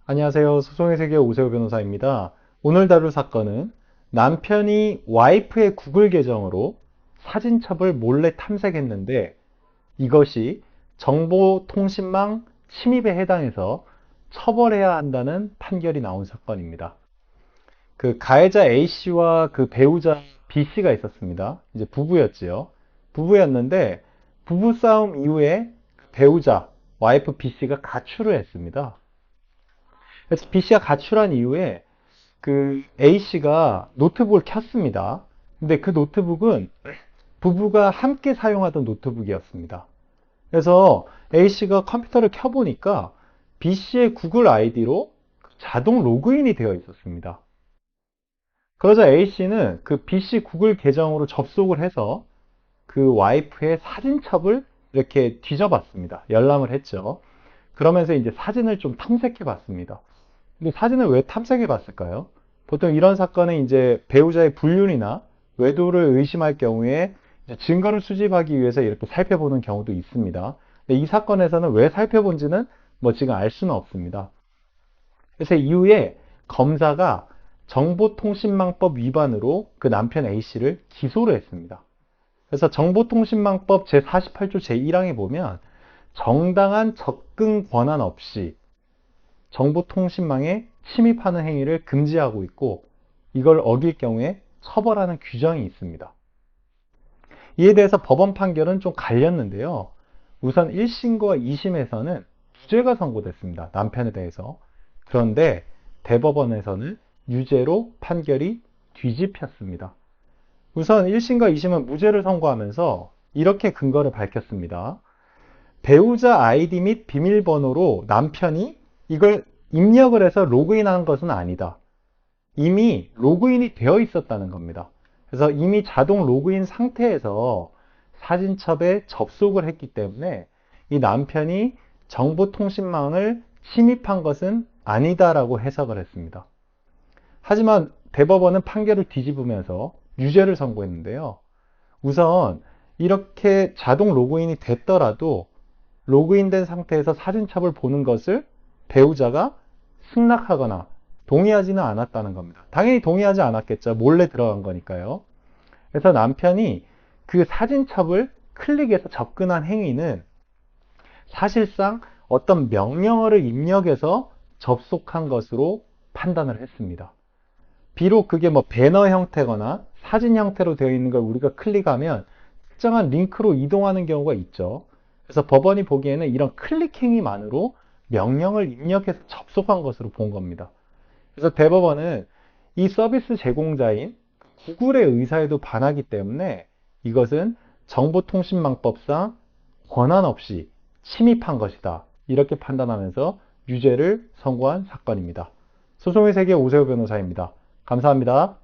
안녕하세요. 소송의 세계 오세호 변호사입니다. 오늘 다룰 사건은 남편이 와이프의 구글 계정으로 사진첩을 몰래 탐색했는데 이것이 정보통신망 침입에 해당해서 처벌해야 한다는 판결이 나온 사건입니다. 그 가해자 A씨와 그 배우자 B씨가 있었습니다. 이제 부부였지요. 부부였는데 부부싸움 이후에 배우자 와이프 B씨가 가출을 했습니다. 그래서 B씨가 가출한 이후에 그 A씨가 노트북을 켰습니다. 근데 그 노트북은 부부가 함께 사용하던 노트북이었습니다. 그래서 A씨가 컴퓨터를 켜보니까 B씨의 구글 아이디로 자동 로그인이 되어 있었습니다. 그러자 A씨는 그 B씨 구글 계정으로 접속을 해서 그 와이프의 사진첩을 이렇게 뒤져봤습니다. 열람을 했죠. 그러면서 이제 사진을 좀 탐색해 봤습니다. 근데 사진을 왜 탐색해 봤을까요? 보통 이런 사건은 이제 배우자의 불륜이나 외도를 의심할 경우에 증거를 수집하기 위해서 이렇게 살펴보는 경우도 있습니다. 근데 이 사건에서는 왜 살펴본지는 뭐 지금 알 수는 없습니다. 그래서 이후에 검사가 정보통신망법 위반으로 그 남편 A씨를 기소를 했습니다. 그래서 정보통신망법 제48조 제1항에 보면 정당한 접근 권한 없이 정보통신망에 침입하는 행위를 금지하고 있고 이걸 어길 경우에 처벌하는 규정이 있습니다. 이에 대해서 법원 판결은 좀 갈렸는데요. 우선 1심과 2심에서는 무죄가 선고됐습니다. 남편에 대해서. 그런데 대법원에서는 유죄로 판결이 뒤집혔습니다. 우선 1심과 2심은 무죄를 선고하면서 이렇게 근거를 밝혔습니다. 배우자 아이디 및 비밀번호로 남편이 이걸 입력을 해서 로그인한 것은 아니다. 이미 로그인이 되어 있었다는 겁니다. 그래서 이미 자동 로그인 상태에서 사진첩에 접속을 했기 때문에 이 남편이 정보통신망을 침입한 것은 아니다라고 해석을 했습니다. 하지만 대법원은 판결을 뒤집으면서 유죄를 선고했는데요. 우선 이렇게 자동 로그인이 됐더라도 로그인된 상태에서 사진첩을 보는 것을 배우자가 승낙하거나 동의하지는 않았다는 겁니다. 당연히 동의하지 않았겠죠. 몰래 들어간 거니까요. 그래서 남편이 그 사진첩을 클릭해서 접근한 행위는 사실상 어떤 명령어를 입력해서 접속한 것으로 판단을 했습니다. 비록 그게 뭐 배너 형태거나 사진 형태로 되어 있는 걸 우리가 클릭하면 특정한 링크로 이동하는 경우가 있죠. 그래서 법원이 보기에는 이런 클릭 행위만으로 명령을 입력해서 접속한 것으로 본 겁니다. 그래서 대법원은 이 서비스 제공자인 구글의 의사에도 반하기 때문에 이것은 정보통신망법상 권한 없이 침입한 것이다. 이렇게 판단하면서 유죄를 선고한 사건입니다. 소송의 세계 오세호 변호사입니다. 감사합니다.